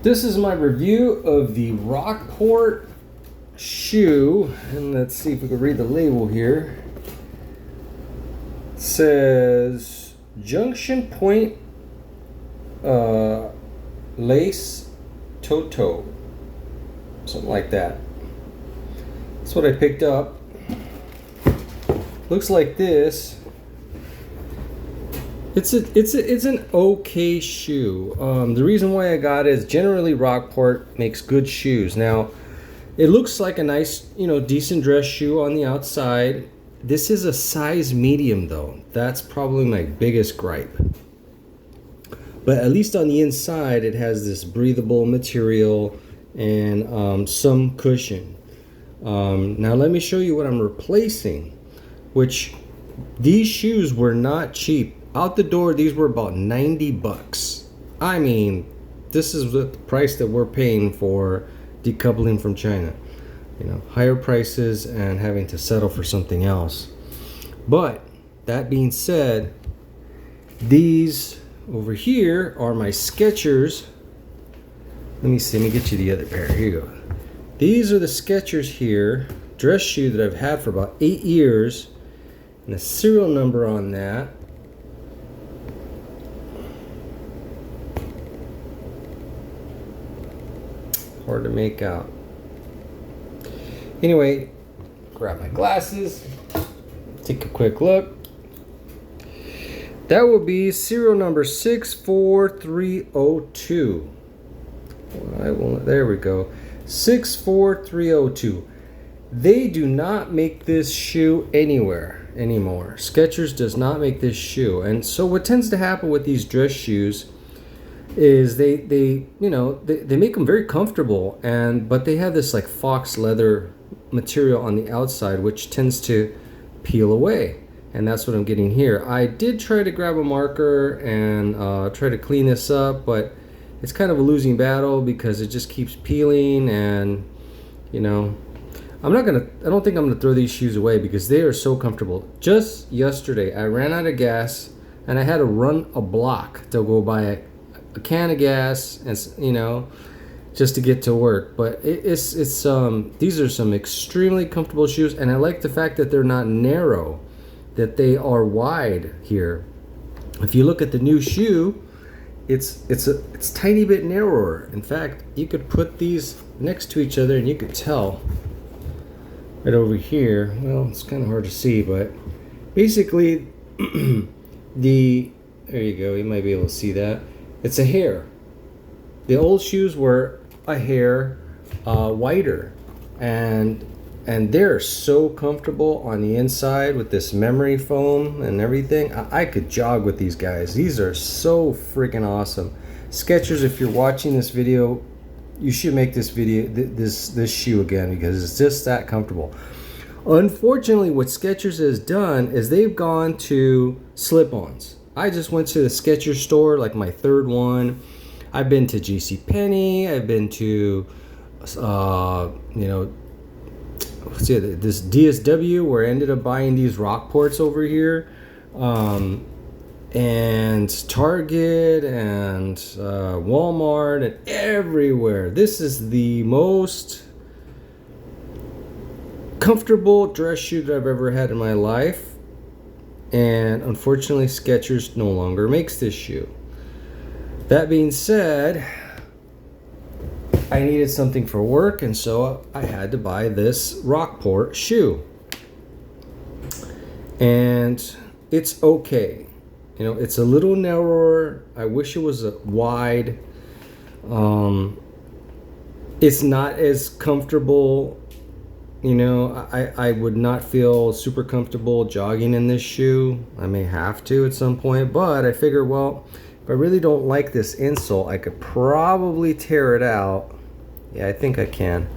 This is my review of the Rockport shoe, and let's see if we can read the label here. It says Junction Point Lace Toto, something like that. That's what I picked up. Looks like this. It's an okay shoe. The reason why I got it is generally Rockport makes good shoes. Now, it looks like a nice, decent dress shoe on the outside. This is a size medium though. That's probably my biggest gripe. But at least on the inside, it has this breathable material and some cushion. Now let me show you what I'm replacing, which these shoes were not cheap. Out the door, these were about 90 bucks. I mean, this is the price that we're paying for decoupling from China. Higher prices and having to settle for something else. But that being said, these over here are my Skechers. Let me get you the other pair. Here you go. These are the Skechers here, dress shoe that I've had for about 8 years, and the serial number on that hard to make out. Anyway, grab my glasses, take a quick look. That will be serial number 64302. There we go. 64302. They do not make this shoe anywhere anymore. Skechers does not make this shoe. And so what tends to happen with these dress shoes is they make them very comfortable, but they have this like fox leather material on the outside which tends to peel away, and that's what I'm getting here. I did try to grab a marker and try to clean this up, but it's kind of a losing battle because it just keeps peeling, and I don't think I'm gonna throw these shoes away because they are so comfortable. Just yesterday I ran out of gas and I had to run a block to go buy a can of gas, and just to get to work. But these are some extremely comfortable shoes, and I like the fact that they're not narrow, that they are wide here. If you look at the new shoe, it's tiny bit narrower. In fact, you could put these next to each other and you could tell right over here. Well, it's kind of hard to see, but basically there you go, you might be able to see that. It's a hair. The old shoes were a hair wider, and they're so comfortable on the inside with this memory foam and everything. I could jog with these guys. These are so freaking awesome. Skechers, if you're watching this video, you should make this shoe again because it's just that comfortable. Unfortunately, what Skechers has done is they've gone to slip-ons. I just went to the Skechers store, like my third one. I've been to JCPenney. I've been to, this DSW, where I ended up buying these Rockports over here, and Target and Walmart and everywhere. This is the most comfortable dress shoe that I've ever had in my life. And unfortunately, Skechers no longer makes this shoe. That being said, I needed something for work, and so I had to buy this Rockport shoe. And it's okay. It's a little narrower. I wish it was wide. It's not as comfortable. I would not feel super comfortable jogging in this shoe. I may have to at some point, but I figure, well, if I really don't like this insole, I could probably tear it out. Yeah, I think I can.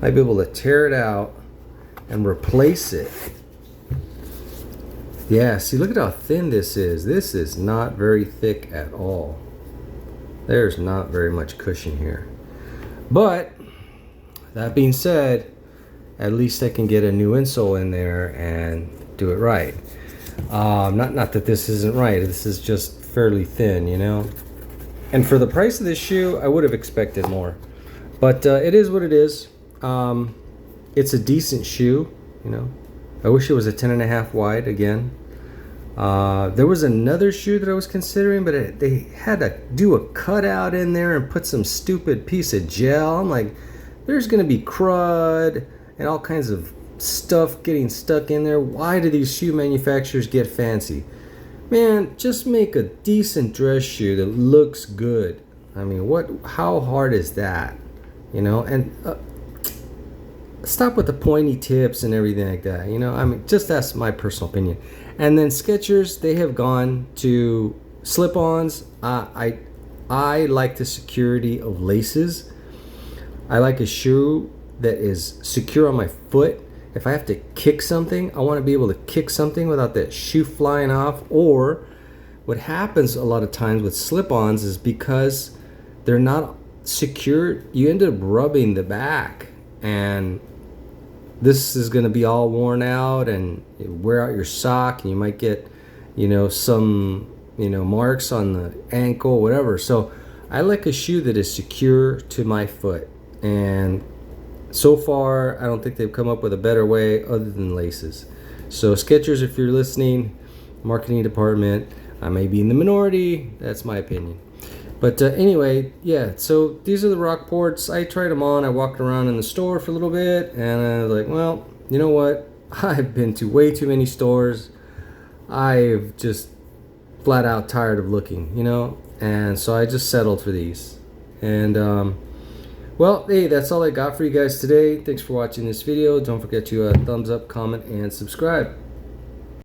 I'd be able to tear it out and replace it. Yeah, see, look at how thin this is. This is not very thick at all. There's not very much cushion here. But that being said, at least I can get a new insole in there and do it right. Not that this isn't right. This is just fairly thin, And for the price of this shoe, I would have expected more. But it is what it is. It's a decent shoe, you know. I wish it was a 10.5 wide again. There was another shoe that I was considering, but they had to do a cutout in there and put some stupid piece of gel. I'm like, there's going to be crud and all kinds of stuff getting stuck in there. Why do these shoe manufacturers get fancy? Man, just make a decent dress shoe that looks good. I mean, how hard is that? You know, and stop with the pointy tips and everything like that. You know, I mean, just that's my personal opinion. And then Skechers, they have gone to slip-ons. I like the security of laces. I like a shoe that is secure on my foot. If I have to kick something, I want to be able to kick something without that shoe flying off. Or what happens a lot of times with slip-ons is because they're not secure, you end up rubbing the back, and this is going to be all worn out and wear out your sock, and you might get, you know, some, you know, marks on the ankle, whatever. So I like a shoe that is secure to my foot, and so far I don't think they've come up with a better way other than laces. So Skechers, if you're listening, marketing department, I may be in the minority, that's my opinion. But anyway, yeah, so these are the Rockports. I tried them on. I walked around in the store for a little bit, and I was like, well, you know what? I've been to way too many stores. I've just flat out tired of looking, you know? And so I just settled for these. And, well, hey, that's all I got for you guys today. Thanks for watching this video. Don't forget to thumbs up, comment, and subscribe.